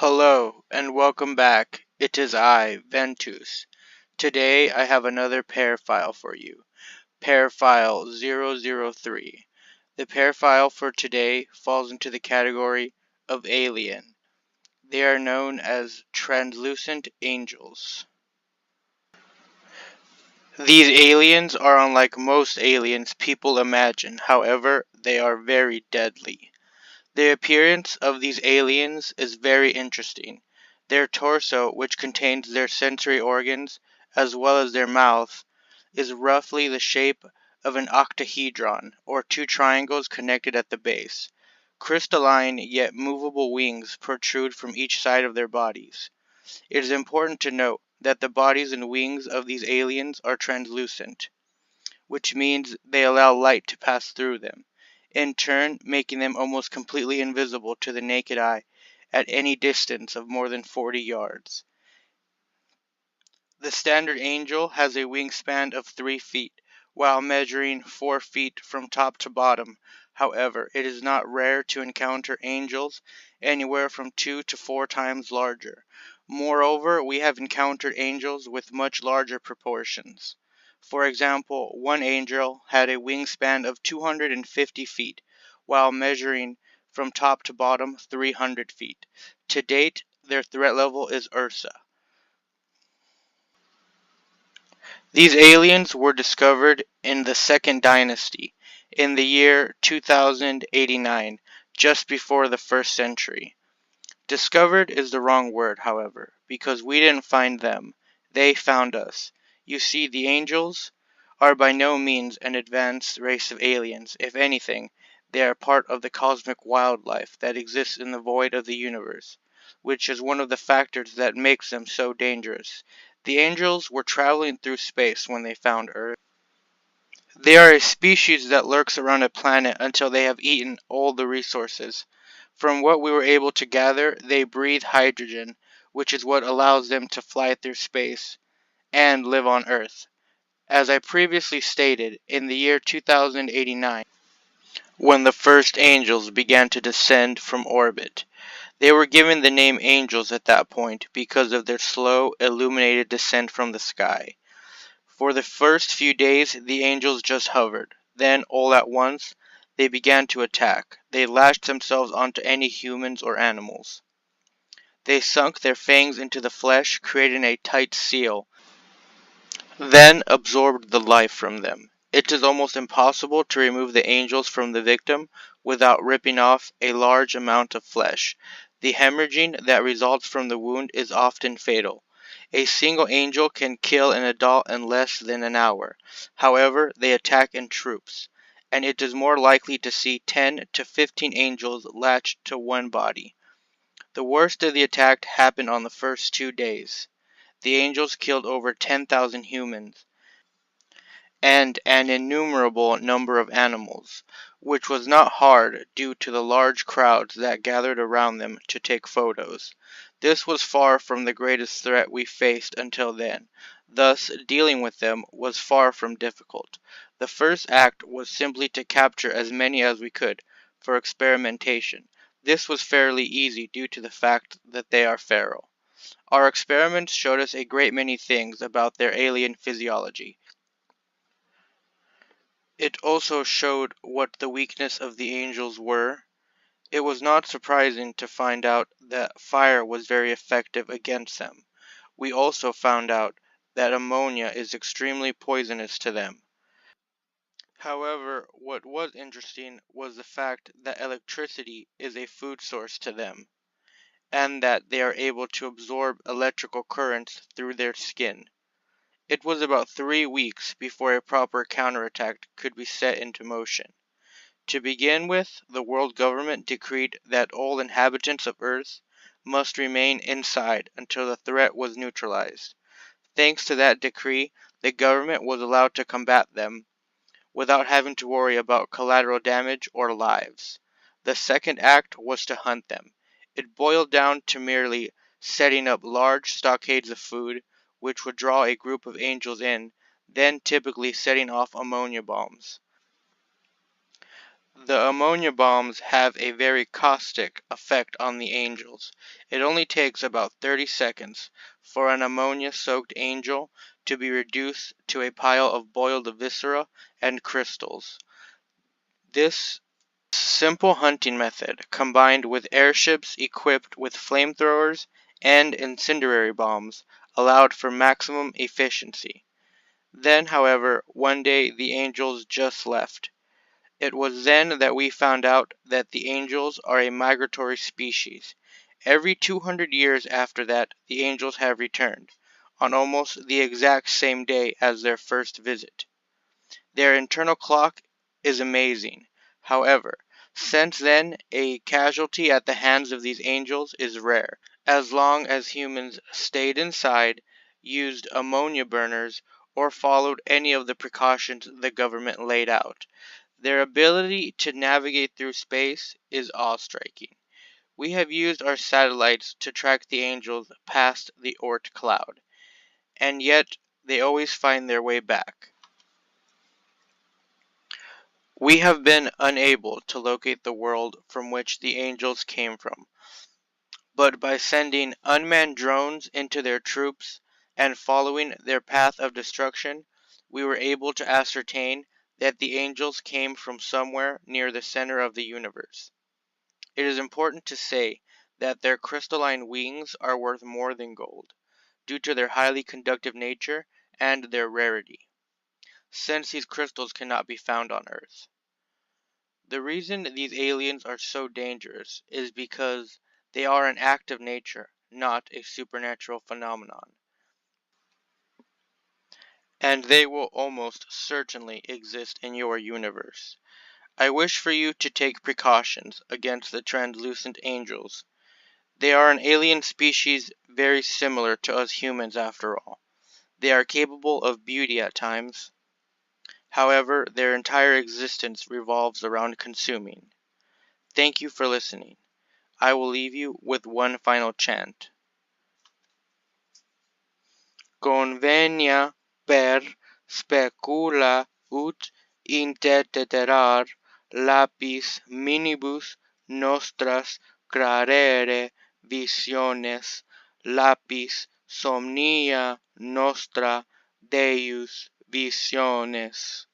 Hello and welcome back. It is I, Ventus. Today I have another P.E.A.R file for you. P.E.A.R file 003. The P.E.A.R file for today falls into the category of alien. They are known as translucent angels. These aliens are unlike most aliens people imagine, however, they are very deadly. The appearance of these aliens is very interesting. Their torso, which contains their sensory organs, as well as their mouth, is roughly the shape of an octahedron, or two triangles connected at the base. Crystalline yet movable wings protrude from each side of their bodies. It is important to note that the bodies and wings of these aliens are translucent, which means they allow light to pass through them, in turn making them almost completely invisible to the naked eye at any distance of more than 40 yards. The standard angel has a wingspan of 3 feet, while measuring 4 feet from top to bottom. However, it is not rare to encounter angels anywhere from 2 to 4 times larger. Moreover, we have encountered angels with much larger proportions. For example, one angel had a wingspan of 250 feet, while measuring from top to bottom 300 feet. To date, their threat level is Ursa. These aliens were discovered in the Second Dynasty, in the year 2089, just before the first century. Discovered is the wrong word, however, because we didn't find them, they found us. You see, the angels are by no means an advanced race of aliens. If anything, they are part of the cosmic wildlife that exists in the void of the universe, which is one of the factors that makes them so dangerous. The angels were traveling through space when they found Earth. They are a species that lurks around a planet until they have eaten all the resources. From what we were able to gather, they breathe hydrogen, which is what allows them to fly through space and live on Earth. As I previously stated, in the year 2089, when the first angels began to descend from orbit, they were given the name angels at that point because of their slow, illuminated descent from the sky. For the first few days, the angels just hovered. Then, all at once, they began to attack. They lashed themselves onto any humans or animals. They sunk their fangs into the flesh, creating a tight seal, then absorbed the life from them. It is almost impossible to remove the angels from the victim without ripping off a large amount of flesh. The hemorrhaging that results from the wound is often fatal. A single angel can kill an adult in less than an hour. However, they attack in troops, and it is more likely to see 10 to 15 angels latched to one body. The worst of the attack happened on the first 2 days. The angels killed over 10,000 humans and an innumerable number of animals, which was not hard due to the large crowds that gathered around them to take photos. This was far from the greatest threat we faced until then, thus dealing with them was far from difficult. The first act was simply to capture as many as we could for experimentation. This was fairly easy due to the fact that they are feral. Our experiments showed us a great many things about their alien physiology. It also showed what the weakness of the angels were. It was not surprising to find out that fire was very effective against them. We also found out that ammonia is extremely poisonous to them. However, what was interesting was the fact that electricity is a food source to them, and that they are able to absorb electrical currents through their skin. It was about 3 weeks before a proper counterattack could be set into motion. To begin with, the world government decreed that all inhabitants of Earth must remain inside until the threat was neutralized. Thanks to that decree, the government was allowed to combat them without having to worry about collateral damage or lives. The second act was to hunt them. It boiled down to merely setting up large stockades of food, which would draw a group of angels in, then typically setting off ammonia bombs. The ammonia bombs have a very caustic effect on the angels. It only takes about 30 seconds for an ammonia-soaked angel to be reduced to a pile of boiled viscera and crystals. This simple hunting method, combined with airships equipped with flamethrowers and incendiary bombs, allowed for maximum efficiency. Then, however, one day the angels just left. It was then that we found out that the angels are a migratory species. Every 200 years after that, the angels have returned, on almost the exact same day as their first visit. Their internal clock is amazing. However, since then, a casualty at the hands of these angels is rare, as long as humans stayed inside, used ammonia burners, or followed any of the precautions the government laid out. Their ability to navigate through space is awe-striking. We have used our satellites to track the angels past the Oort cloud, and yet they always find their way back. We have been unable to locate the world from which the angels came from, but by sending unmanned drones into their troops and following their path of destruction, we were able to ascertain that the angels came from somewhere near the center of the universe. It is important to say that their crystalline wings are worth more than gold, due to their highly conductive nature and their rarity, since these crystals cannot be found on Earth. The reason these aliens are so dangerous is because they are an act of nature, not a supernatural phenomenon, and they will almost certainly exist in your universe. I wish for you to take precautions against the translucent angels. They are an alien species very similar to us humans after all. They are capable of beauty at times. However, their entire existence revolves around consuming. Thank you for listening. I will leave you with one final chant. Convenia per specula ut interterar lapis minibus nostras clarere visiones lapis somnia nostra Deus visiones.